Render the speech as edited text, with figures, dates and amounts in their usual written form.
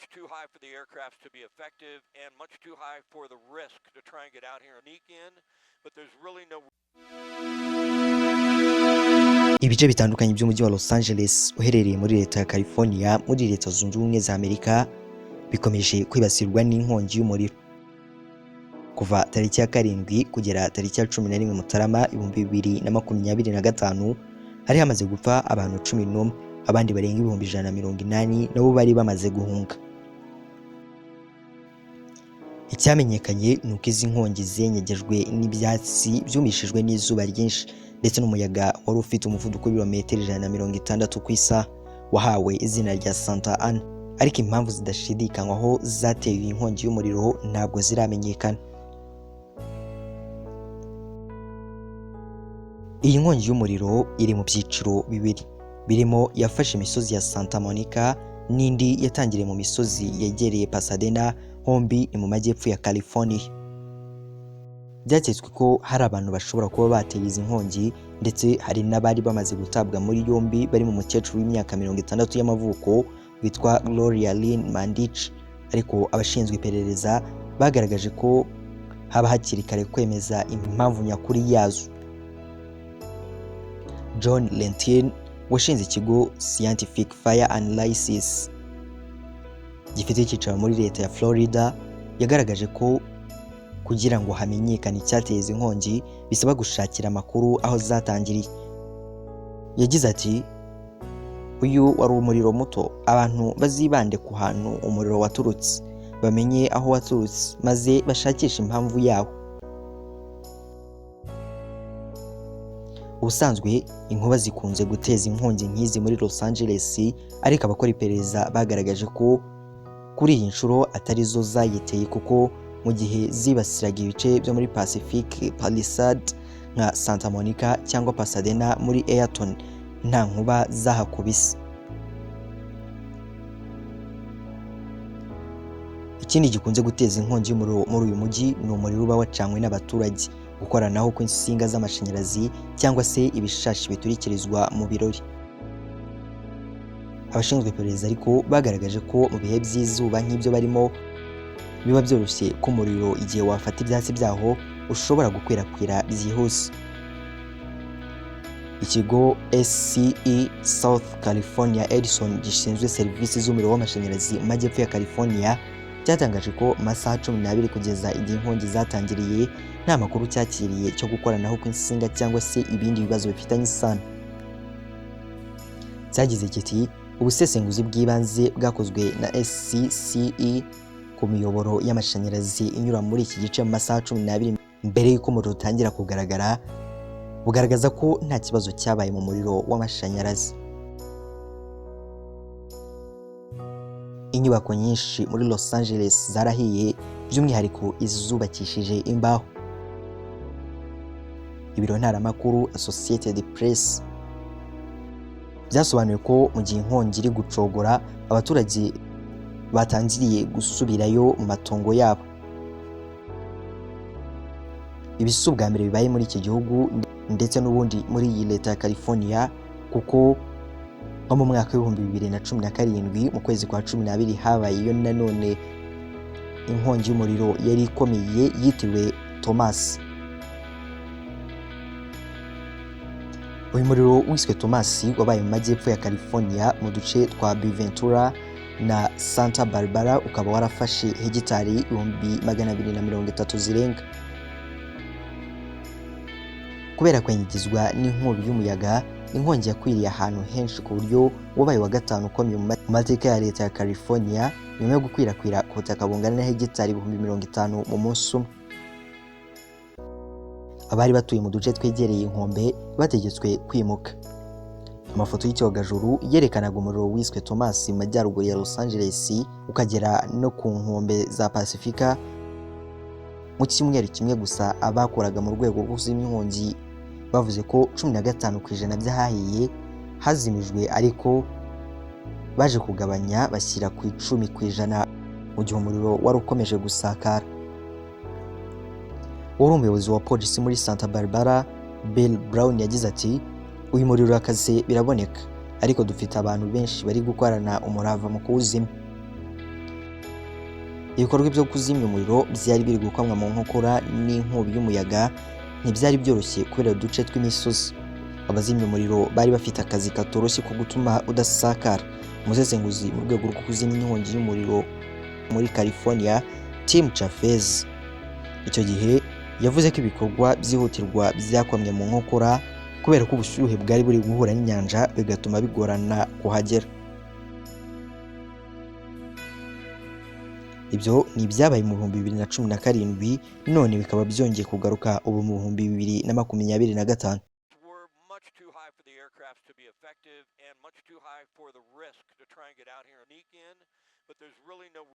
much too high for the aircrafts to be effective and much too high for the risk to try and get out here and sneak in, but there's really no. Ibice bitandukanye by'umujyi wa Los Angeles uherereye muri leta ya California muri leta zunze ubumwe za Amerika bikomeje kwibasirwa n'inkongi y'umuriro. Kuva tariki ya 7 kugera tariki ya 11 Mutarama 2025 hari hamaze gupfa abantu 11, abandi barenga 180 nabo bari bamaze guhunga. Icyamenyekanye nuko izi nkongi zenyegejwe n'ibyatsi byumishijwe n'izuba ryinshi ndetse n'umuyaga wari ufite umuvuduko w'ibirometero 160 ku isaha wahawe izina rya Santa Ana, ariko impamvu zidashidikanywaho zateye iyi nkongi y'umuriro ntabwo ziramenyekana. Iyi nkongi y'umuriro iri mu byiciro bibiri, birimo yafashe imisozi ya Santa Monica n'indi yatangiriye mu misozi yegereye Pasadena, hombi ni mu majyepfo ya California. Byaketswe ko hari abantu bashobora kuba bateye izi nkongi ndetse hari n'abari bamaze gutabwa muri yombi bari mu mukecuru w'imyaka 60 y'amavuko witwa Gloria Lynn Mandich, ariko abashinzwe iperereza bagaragaje ko haba hakiri kare kwemeza impamvu nyakuri yazo. John Lentin washinze ikigo Scientific Fire Analysis gifite icyicaro muri leta ya Florida yagaragaje ko kugira ngo hamenyekane icyateye izi nkongi bisaba gushakira amakuru aho zatangiriye. Yagize ati, uyu wari umuriro muto, abantu bazibande ku hantu umuriro waturutse, bamenye aho waturutse maze bashakisha impamvu yawo. Ubusanzwe inkuba zikunze guteza inkongi nk'izi muri Los Angeles, ariko abakora iperereza bagaragaje ko kuri iyi nshuro atari zo zayiteye, kuko mu gihe zibasiraga ibice byo muri Pacific Palisade nka Santa Monica cyangwa Pasadena muri Ayrton nta nkuba zahakubise. Ikindi gikunze guteza inkongi y'umuriro muri uyu mujyi ni umuriro uba wacanywe n'abaturage, gukoranaho kw'insinga z'amashanyarazi cyangwa se ibishashi biturikirizwa mu birori. Abashinzwe iperereza ariko bagaragaje ko mu bihe by'izuba nk'ibyo barimo biba byoroshye ko umuriro igihe wafata ibyatsi byaho ushobora gukwirakwira byihuse. Ikigo SCE South California Edison gishinzwe serivisi z'umuriro w'amashanyarazi mu majyepfo ya California cyatangaje ko amasaha 12 kugeza igihe inkongi zatangiriye nta makuru cyakiriye cyo gukoranaho kw'insinga cyangwa se ibindi bibazo bifitanye isano. Cyagize kiti, ubusesenguzi bw'ibanze bwakozwe na SCCE ku miyoboro y'amashanyarazi inyura muri iki gice mu masaha 12 mbere y'uko umuriro utangira kugaragara bugaragaza ko nta kibazo cyabaye mu muriro w'amashanyarazi. Inyubako nyinshi muri Los Angeles zarahiye, by'umwihariko izubakishije imbaho. Ibiro ntaramakuru Associated Press byasobanuye ko mu gihe inkongi iri gucogora abaturage batangiriye gusubirayo mu matongo yabo. Ibi si ubwa mbere bibaye muri iki gihugu ndetse n'ubundi muri iyi leta ya California, kuko nko mu mwaka wa 2017 mu kwezi kwa 12 habaye iyo nanone inkongi y'umuriro yari ikomeye yitiriwe Thomas. Uyu muriro wiswe Thomas wabaye mu majyepfo ya California mu duce twa Ventura na Santa Barbara, ukaba warafashe hegitari 230 zirenga. Kubera kwengizwa n'inkubi y'umuyaga, inkongi yakwiriye ahantu henshi ku buryo wabaye wa gatanu ukomeye mu mateka ya leta ya California nyuma yo gukwirakwira ku butaka bungana na hegitari 50,000 mu munsi umwe. Abari batuye mu duce twegereye inkombe bategetswe kwimuka. Amafoto y'icyogajuru yerekanaga umuriro wiswe Thomas mu majyaruguru ya Los Angeles ukagera no ku nkombe za Pacifica. Mu cyumweru kimwe gusa abakoraga mu rwego rwo kuzimya inkongi bavuze ko 15% by'ahahiye hazimijwe, ariko baje kugabanya bashyira ku 10% mu gihe umuriro wari ukomeje gusakara. Umuyobozi wa polisi muri Santa Barbara Bill Brown yagize ati, uyu muriro urakaze biraboneka, ariko dufite abantu benshi bari gukorana umurava mu kuwuzimya. ibikorwa byo kuzimya umuriro byari biri gukomwa mu nkokora n'inkubi y'umuyaga ntibyari byoroshye kubera uduce tw'imisozi. Abazimya umuriro bari bafite akazi katoroshye ko gutuma udasakara. Umusesenguzi mu rwego rwo kuzimya inkongi y'umuriro muri California, Tim Chaffez, icyo gihe yavuze ko ibikorwa byihutirwa byakomye mu nkokora kubera ko ubushyuhe bwari buri guhura n'inyanja bigatuma bigorana kuhagera. Ibyo ni ibyabaye mu 2017 none bikaba byongeye kugaruka ubu mu 2025. Were much too high for the aircraft to be effective and much too high for the risk to try and get out here and sneak in, but there's really no